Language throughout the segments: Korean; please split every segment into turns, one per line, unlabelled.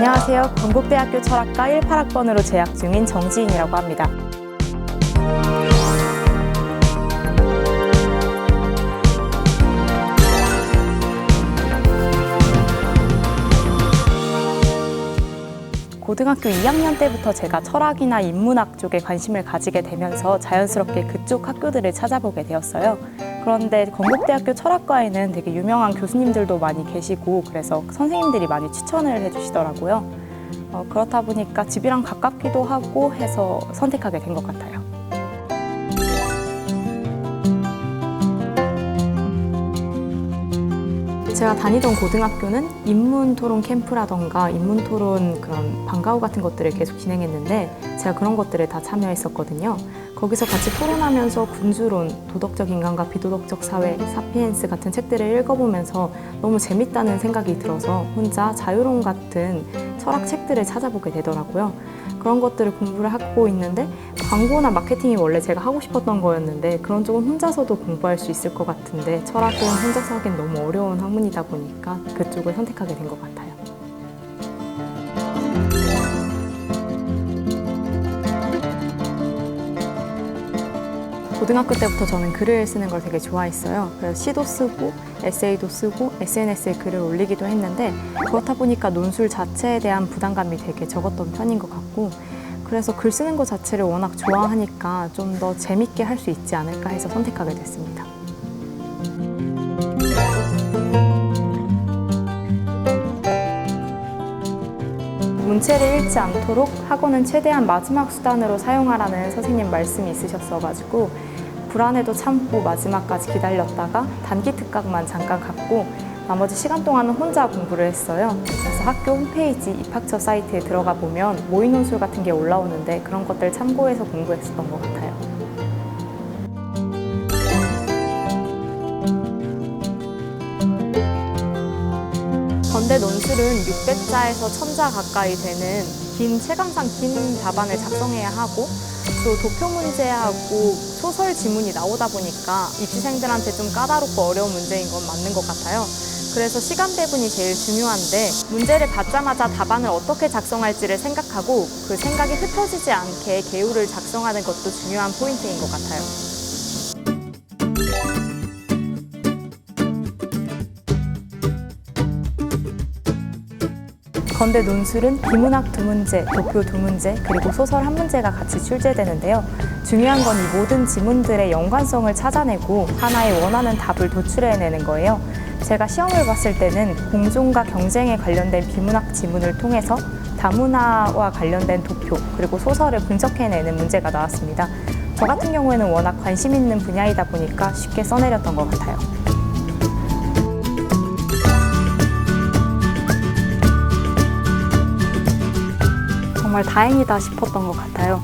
안녕하세요. 건국대학교 철학과 18학번으로 재학 중인 정지인이라고 합니다. 고등학교 2학년 때부터 제가 철학이나 인문학 쪽에 관심을 가지게 되면서 자연스럽게 그쪽 학교들을 찾아보게 되었어요. 그런데 건국대학교 철학과에는 되게 유명한 교수님들도 많이 계시고 그래서 선생님들이 많이 추천을 해주시더라고요. 그렇다 보니까 집이랑 가깝기도 하고 해서 선택하게 된 것 같아요. 제가 다니던 고등학교는 인문토론 캠프라던가 인문토론 그런 방과후 같은 것들을 계속 진행했는데 제가 그런 것들을 다 참여했었거든요. 거기서 같이 토론하면서 군주론, 도덕적 인간과 비도덕적 사회, 사피엔스 같은 책들을 읽어보면서 너무 재밌다는 생각이 들어서 혼자 자유론 같은 철학 책들을 찾아보게 되더라고요. 그런 것들을 공부를 하고 있는데 광고나 마케팅이 원래 제가 하고 싶었던 거였는데 그런 쪽은 혼자서도 공부할 수 있을 것 같은데 철학은 혼자서 하기엔 너무 어려운 학문이다 보니까 그쪽을 선택하게 된 것 같아요. 고등학교 때부터 저는 글을 쓰는 걸 되게 좋아했어요. 그래서 시도 쓰고 에세이도 쓰고 SNS에 글을 올리기도 했는데 그렇다 보니까 논술 자체에 대한 부담감이 되게 적었던 편인 것 같고 그래서 글 쓰는 것 자체를 워낙 좋아하니까 좀 더 재밌게 할 수 있지 않을까 해서 선택하게 됐습니다. 문체를 잃지 않도록 학원은 최대한 마지막 수단으로 사용하라는 선생님 말씀이 있으셨어가지고 불안해도 참고 마지막까지 기다렸다가 단기 특강만 잠깐 갔고 나머지 시간 동안은 혼자 공부를 했어요. 그래서 학교 홈페이지 입학처 사이트에 들어가 보면 모의 논술 같은 게 올라오는데 그런 것들 참고해서 공부했었던 것 같아요. 건대 논술은 600자에서 1000자 가까이 되는 긴 체감상 긴 답안을 작성해야 하고 또 도표 문제하고 소설 지문이 나오다 보니까 입시생들한테 좀 까다롭고 어려운 문제인 건 맞는 것 같아요. 그래서 시간 배분이 제일 중요한데 문제를 받자마자 답안을 어떻게 작성할지를 생각하고 그 생각이 흩어지지 않게 개요를 작성하는 것도 중요한 포인트인 것 같아요. 건대 논술은 비문학 2문제, 도표 2문제, 그리고 소설 1문제가 같이 출제되는데요. 중요한 건 이 모든 지문들의 연관성을 찾아내고 하나의 원하는 답을 도출해내는 거예요. 제가 시험을 봤을 때는 공존과 경쟁에 관련된 비문학 지문을 통해서 다문화와 관련된 도표, 그리고 소설을 분석해내는 문제가 나왔습니다. 저 같은 경우에는 워낙 관심 있는 분야이다 보니까 쉽게 써내렸던 것 같아요. 정말 다행이다 싶었던 것 같아요.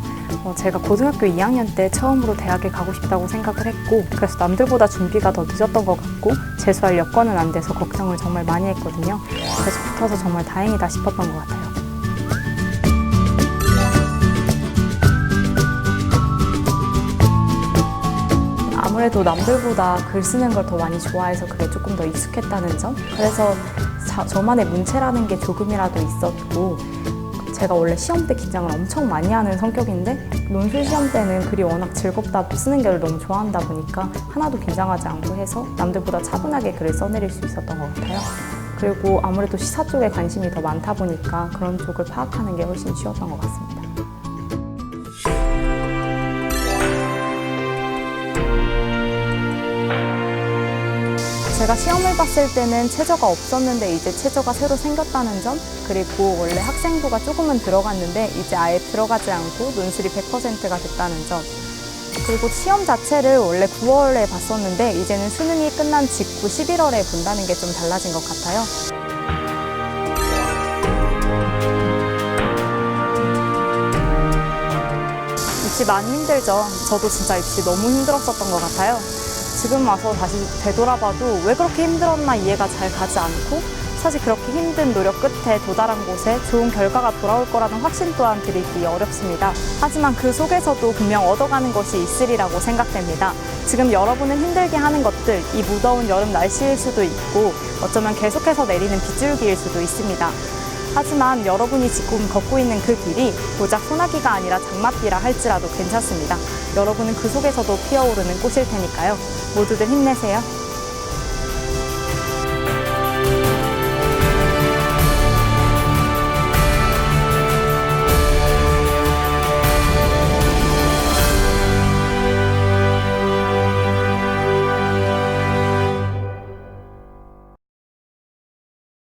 제가 고등학교 2학년 때 처음으로 대학에 가고 싶다고 생각을 했고 그래서 남들보다 준비가 더 늦었던 것 같고 재수할 여건은 안 돼서 걱정을 정말 많이 했거든요. 그래서 붙어서 정말 다행이다 싶었던 것 같아요. 아무래도 남들보다 글 쓰는 걸 더 많이 좋아해서 그게 조금 더 익숙했다는 점? 그래서 저만의 문체라는 게 조금이라도 있었고 제가 원래 시험 때 긴장을 엄청 많이 하는 성격인데 논술 시험 때는 글이 워낙 즐겁다 쓰는 걸 너무 좋아한다 보니까 하나도 긴장하지 않고 해서 남들보다 차분하게 글을 써내릴 수 있었던 것 같아요. 그리고 아무래도 시사 쪽에 관심이 더 많다 보니까 그런 쪽을 파악하는 게 훨씬 쉬웠던 것 같습니다. 제가 시험을 봤을 때는 최저가 없었는데 이제 최저가 새로 생겼다는 점, 그리고 원래 학생부가 조금은 들어갔는데 이제 아예 들어가지 않고 논술이 100%가 됐다는 점, 그리고 시험 자체를 원래 9월에 봤었는데 이제는 수능이 끝난 직후 11월에 본다는 게 좀 달라진 것 같아요. 입시 많이 힘들죠. 저도 진짜 입시 너무 힘들었었던 것 같아요. 지금 와서 다시 되돌아봐도 왜 그렇게 힘들었나 이해가 잘 가지 않고 사실 그렇게 힘든 노력 끝에 도달한 곳에 좋은 결과가 돌아올 거라는 확신 또한 드리기 어렵습니다. 하지만 그 속에서도 분명 얻어가는 것이 있으리라고 생각됩니다. 지금 여러분을 힘들게 하는 것들, 이 무더운 여름 날씨일 수도 있고 어쩌면 계속해서 내리는 빗줄기일 수도 있습니다. 하지만 여러분이 지금 걷고 있는 그 길이 고작 소나기가 아니라 장맛비라 할지라도 괜찮습니다. 여러분은 그 속에서도 피어오르는 꽃일 테니까요. 모두들 힘내세요.